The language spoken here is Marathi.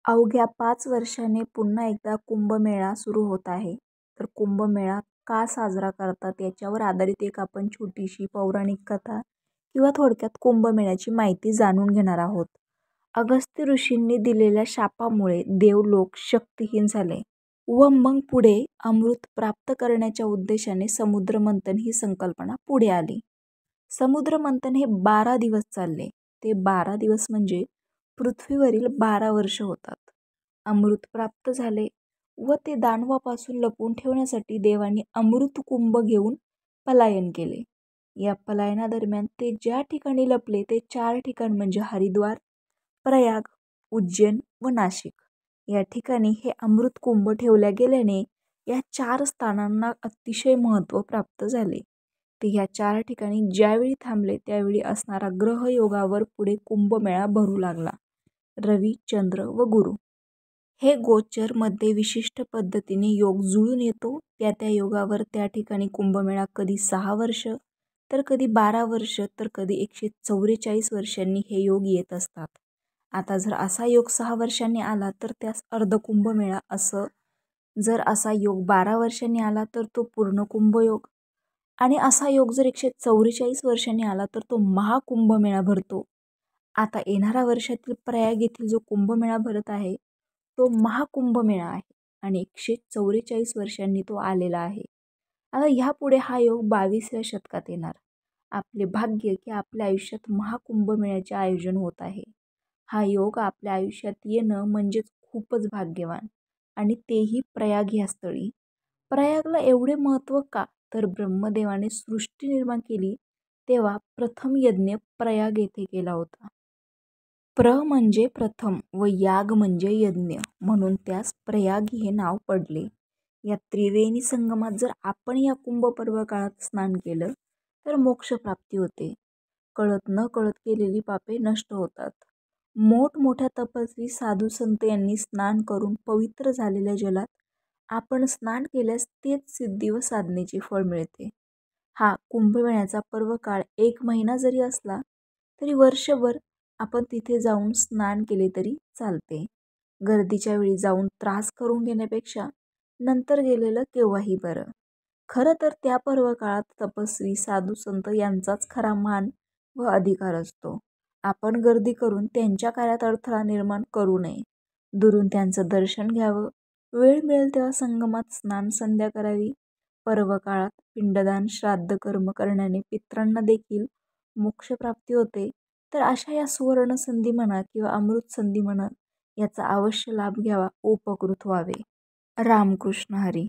अवघ्या 5 वर्षांनी पुन्हा एकदा कुंभमेळा सुरू होत आहे. तर कुंभमेळा का साजरा करतात याच्यावर आधारित एक आपण छोटीशी पौराणिक कथा किंवा थोडक्यात कुंभमेळ्याची माहिती जाणून घेणार आहोत. अगस्त्य ऋषींनी दिलेल्या शापामुळे देवलोक शक्तिहीन झाले व मग पुढे अमृत प्राप्त करण्याच्या उद्देशाने समुद्रमंथन ही संकल्पना पुढे आली. समुद्रमंथन हे 12 दिवस चालले. ते 12 दिवस म्हणजे पृथ्वीवरील 12 वर्ष होतात. अमृत प्राप्त झाले व ते दानवापासून लपवून ठेवण्यासाठी देवांनी अमृत कुंभ घेऊन पलायन केले. या पलायनादरम्यान ते ज्या ठिकाणी लपले ते 4 ठिकाण म्हणजे हरिद्वार, प्रयाग, उज्जैन व नाशिक. या ठिकाणी हे अमृत कुंभ ठेवल्या गेल्याने या 4 स्थानांना अतिशय महत्त्व प्राप्त झाले. ते ह्या 4 ठिकाणी ज्यावेळी थांबले त्यावेळी असणारा ग्रहयोगावर पुढे कुंभमेळा भरू लागला. रवी, चंद्र व गुरु हे गोचर मध्ये विशिष्ट पद्धतीने योग जुळून येतो. त्या योगावर त्या ठिकाणी कुंभमेळा कधी 6 वर्ष तर कधी 12 वर्ष तर कधी 144 वर्षांनी हे योग येत असतात. आता जर असा योग 6 वर्षांनी आला तर त्यास अर्ध कुंभमेळा असं, जर असा योग 12 वर्षांनी आला तर तो पूर्ण कुंभयोग आणि असा योग जर 144 वर्षांनी आला तर तो महाकुंभमेळा भरतो. आता येणाऱ्या वर्षातील प्रयाग येथील जो कुंभमेळा भरत आहे तो महाकुंभमेळा आहे आणि 144 वर्षांनी तो आलेला आहे. आता ह्यापुढे हा योग 22व्या शतकात येणार. आपले भाग्य की आपल्या आयुष्यात महाकुंभमेळ्याचे आयोजन होत आहे. हा योग आपल्या आयुष्यात येणं म्हणजेच खूपच भाग्यवान आणि तेही प्रयाग ह्या स्थळी. प्रयागला एवढे महत्त्व का, तर ब्रह्मदेवाने सृष्टी निर्माण केली तेव्हा प्रथम यज्ञ प्रयाग येथे केला होता. प्र म्हणजे प्रथम व याग म्हणजे यज्ञ, म्हणून त्यास प्रयाग हे नाव पडले. या त्रिवेणी संगमात जर आपण या कुंभपर्व काळात स्नान केलं तर मोक्षप्राप्ती होते. कळत न कळत केलेली पापे नष्ट होतात. मोठमोठ्या तपस्वी साधू संत यांनी स्नान करून पवित्र झालेल्या जलात आपण स्नान केल्यास तेच सिद्धी व साधनेचे फळ मिळते. हा कुंभमेळ्याचा पर्व काळ 1 महिना जरी असला तरी वर्षभर आपण तिथे जाऊन स्नान केले तरी चालते. गर्दीच्या वेळी जाऊन त्रास करून घेण्यापेक्षा नंतर गेलेलं केव्हाही बरं. खरं तर त्या पर्व काळात तपस्वी साधू संत यांचाच खरा मान व अधिकार असतो. आपण गर्दी करून त्यांच्या कार्यात अडथळा निर्माण करू नये. दुरून त्यांचं दर्शन घ्यावं. वेळ मिळेल तेव्हा संगमात स्नान संध्या करावी. पर्व काळात पिंडदान श्राद्ध कर्म करण्याने पितरांना देखील मोक्षप्राप्ती होते. तर अशा या सुवर्ण संधी म्हणा किंवा अमृत संधी म्हणा याचा अवश्य लाभ घ्यावा, उपकृत व्हावे. रामकृष्ण हरी.